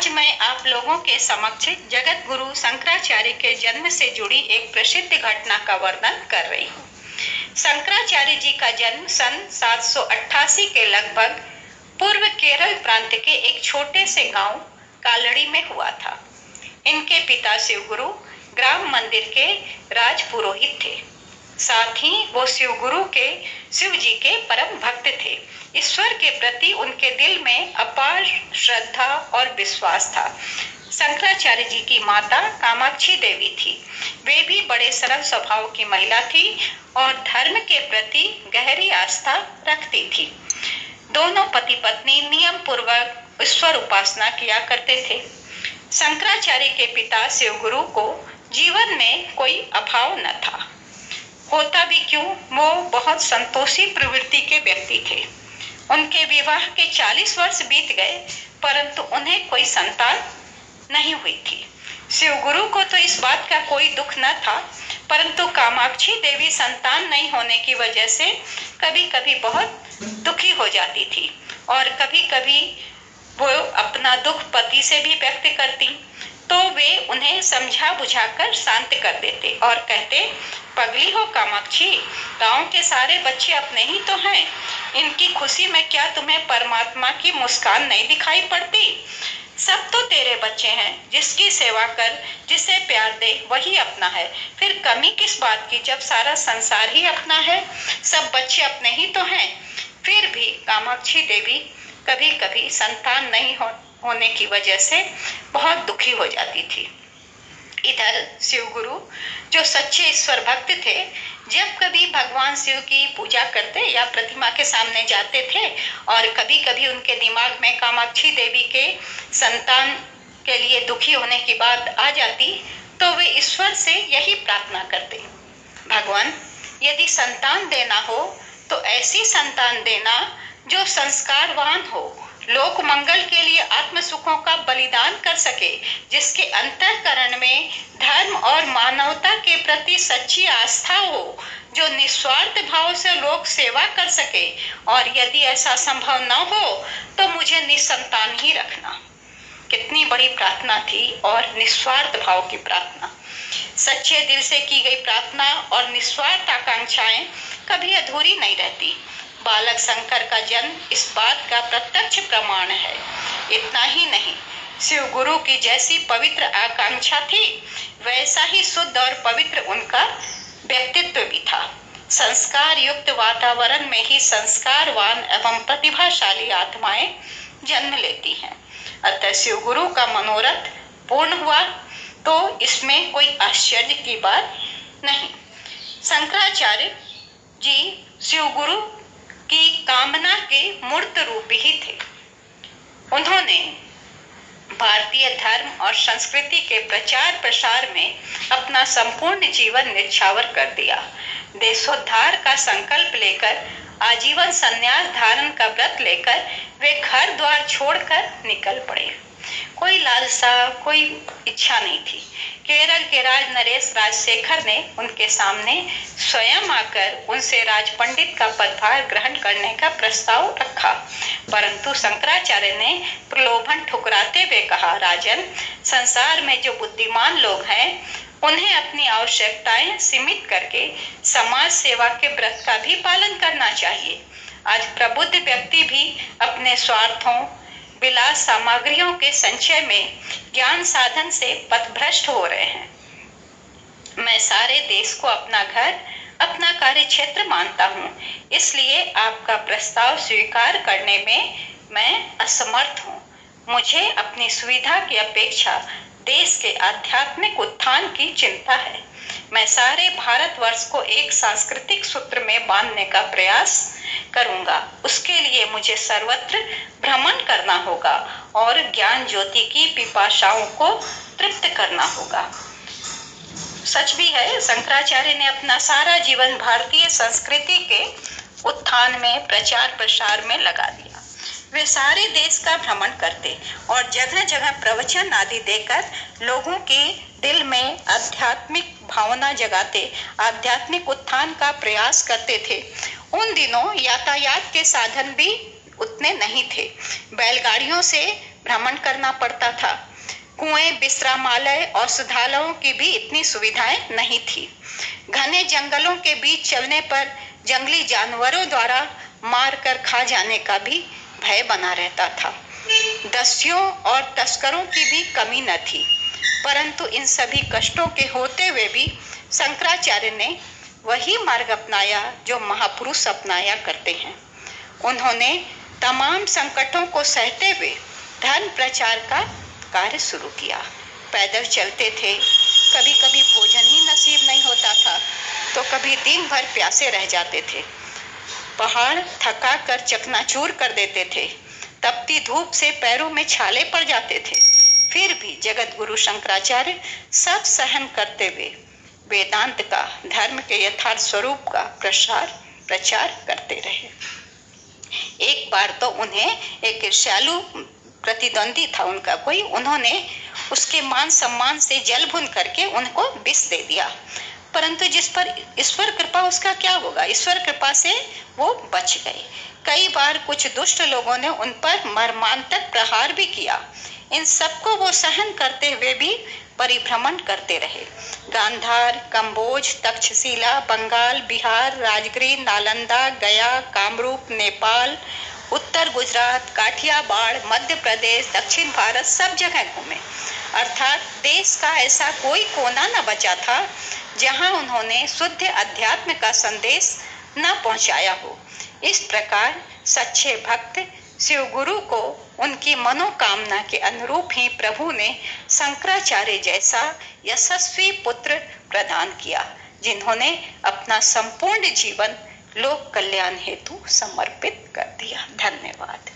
आज मैं आप लोगों के समक्ष जगत गुरु शंकराचार्य के जन्म से जुड़ी एक प्रसिद्ध घटना का वर्णन कर रही हूँ। शंकराचार्य जी का जन्म सन 788 के लगभग पूर्व केरल प्रांत के एक छोटे से गांव कालड़ी में हुआ था। इनके पिता शिवगुरु ग्राम मंदिर के राज पुरोहित थे। साथ ही वो शिव जी के परम भक्त थे। ईश्वर के प्रति उनके दिल में अपार श्रद्धा और विश्वास था। शंकराचार्य जी की माता कामाक्षी देवी थी। वे भी बड़े सरल स्वभाव की महिला थी और धर्म के प्रति गहरी आस्था रखती थी। दोनों पति पत्नी नियम पूर्वक ईश्वर उपासना किया करते थे। शंकराचार्य के पिता शिवगुरु को जीवन में कोई अभाव न था। होता भी क्यों, वो बहुत संतोषी प्रवृत्ति के व्यक्ति थे। उनके विवाह के 40 वर्ष बीत गए, परंतु उन्हें कोई संतान नहीं हुई थी। शिवगुरु को तो इस बात का कोई दुख न था, परंतु कामाक्षी देवी संतान नहीं होने की वजह से कभी कभी बहुत दुखी हो जाती थी और कभी कभी वो अपना दुख पति से भी व्यक्त करती, तो वे उन्हें समझा बुझाकर शांत कर देते और कहते, पगली हो कामाक्षी, गांव के सारे बच्चे अपने ही तो हैं। इनकी खुशी में क्या तुम्हें परमात्मा की मुस्कान नहीं दिखाई पड़ती? सब तो तेरे बच्चे हैं। जिसकी सेवा कर, जिसे प्यार दे, वही अपना है। फिर कमी किस बात की, जब सारा संसार ही अपना है, सब बच्चे अपने ही तो हैं। फिर भी कामाक्षी देवी कभी कभी संतान नहीं होने की वजह से बहुत दुखी हो जाती थी। इधर शिवगुरु जो सच्चे ईश्वर भक्त थे, जब कभी भगवान शिव की पूजा करते या प्रतिमा के सामने जाते थे और कभी कभी उनके दिमाग में कामाक्षी देवी के संतान के लिए दुखी होने की बात आ जाती, तो वे ईश्वर से यही प्रार्थना करते, भगवान यदि संतान देना हो तो ऐसी संतान देना जो संस्कारवान हो, लोक मंगल के लिए आत्म सुखों का बलिदान कर सके, जिसके अंतःकरण में धर्म और मानवता के प्रति सच्ची आस्था हो, जो निस्वार्थ भाव से लोक सेवा कर सके, और यदि ऐसा संभव न हो तो मुझे निसंतान ही रखना। कितनी बड़ी प्रार्थना थी और निस्वार्थ भाव की प्रार्थना। सच्चे दिल से की गई प्रार्थना और निस्वार्थ आकांक्षाएं कभी अधूरी नहीं रहती। बालक शंकर का जन्म इस बात का प्रत्यक्ष प्रमाण है। इतना ही नहीं, शिव गुरु की जैसी पवित्र आकांक्षा थी, वैसा ही शुद्ध और पवित्र उनका व्यक्तित्व भी था। संस्कार युक्त वातावरण में ही संस्कारवान एवं प्रतिभाशाली आत्माएं जन्म लेती हैं। अतः शिव गुरु का मनोरथ पूर्ण हुआ तो इसमें कोई आश्चर्य की बात नहीं। शंकराचार्य जी शिव गुरु की कामना के मूर्त रूप ही थे। उन्होंने भारतीय धर्म और संस्कृति के प्रचार प्रसार में अपना संपूर्ण जीवन न्यौछावर कर दिया। देशोद्धार का संकल्प लेकर, आजीवन संन्यास धारण का व्रत लेकर वे घर द्वार छोड़कर निकल पड़े। कोई लालसा, कोई इच्छा नहीं थी। केरल के राज नरेश राजशेखर ने उनके सामने स्वयं आकर उनसे राज पंडित का पदभार ग्रहण करने का प्रस्ताव रखा, परंतु शंकराचार्य ने प्रलोभन ठुकराते हुए कहा, राजन, संसार में जो बुद्धिमान लोग हैं उन्हें अपनी आवश्यकताएं सीमित करके समाज सेवा के व्रत का भी पालन करना चाहिए। आज प्रबुद्ध व्यक्ति भी अपने स्वार्थों, विलास सामग्रियों के संचय में ज्ञान साधन से पथभ्रष्ट हो रहे हैं। मैं सारे देश को अपना घर, अपना कार्य क्षेत्र मानता हूँ, इसलिए आपका प्रस्ताव स्वीकार करने में मैं असमर्थ हूँ। मुझे अपनी सुविधा की अपेक्षा देश के आध्यात्मिक उत्थान की चिंता है। मैं सारे भारतवर्ष को एक सांस्कृतिक सूत्र में बांधने का प्रयास करूंगा। उसके लिए मुझे सर्वत्र भ्रमण करना होगा और ज्ञान ज्योति की पिपासाओं को तृप्त करना होगा। सच भी है, शंकराचार्य ने अपना सारा जीवन भारतीय संस्कृति के उत्थान में, प्रचार प्रसार में लगा दिया। वे सारे देश का भ्रमण करते और जगह जगह प्रवचन आदि देकर लोगों के दिल में आध्यात्मिक भावना जगाते, आध्यात्मिक उत्थान का प्रयास करते थे। उन दिनों यातायात के साधन भी उतने नहीं थे। बैलगाड़ियों से भ्रमण करना पड़ता था। कुएं, विश्रामालय, औषधालयों की भी इतनी सुविधाएं नहीं थी। घने जंगलों के बीच चलने पर जंगली जानवरों द्वारा मार कर खा जाने का भी भय बना रहता था। दस्युओं और तस्करों की भी कमी न थी। परंतु इन सभी कष्टों के होते हुए भी शंकराचार्य ने वही मार्ग अपनाया जो महापुरुष अपनाया करते हैं। उन्होंने तमाम संकटों को सहते हुए धर्म प्रचार का कार्य शुरू किया। पैदल चलते थे, कभी कभी भोजन ही नसीब नहीं होता था तो कभी दिन भर प्यासे रह जाते थे। पहाड़ थका कर चकनाचूर कर देते थे, तपती धूप से पैरों में छाले पड़ जाते थे। फिर भी जगत गुरु शंकराचार्य सब सहन करते हुए वेदांत का, धर्म के यथार्थ स्वरूप का प्रचार करते रहे। एक बार तो उन्हें एक ईर्ष्यालु प्रतिद्वंदी था उनका कोई, उन्होंने उसके मान सम्मान से जल भुन करके उनको विष दे दिया। परंतु जिस पर ईश्वर कृपा, उसका क्या होगा, ईश्वर कृपा से वो बच गए। कई बार कुछ दुष्ट लोगों ने उन पर मर्मांतक प्रहार भी किया। इन सबको वो सहन करते हुए भी परिभ्रमण करते रहे। गांधार, कंबोज, तक्षशिला, बंगाल, बिहार, राजगीर, नालंदा, गया, कामरूप, नेपाल, उत्तर गुजरात, काठियावाड़, मध्य प्रदेश, दक्षिण भारत, सब जगह घूमे। अर्थात देश का ऐसा कोई कोना न बचा था जहां उन्होंने शुद्ध अध्यात्म का संदेश न पहुंचाया हो। इस प्रकार सच्चे भक्त शिव गुरु को उनकी मनोकामना के अनुरूप ही प्रभु ने शंकराचार्य जैसा यशस्वी पुत्र प्रदान किया, जिन्होंने अपना संपूर्ण जीवन लोक कल्याण हेतु समर्पित कर दिया। धन्यवाद।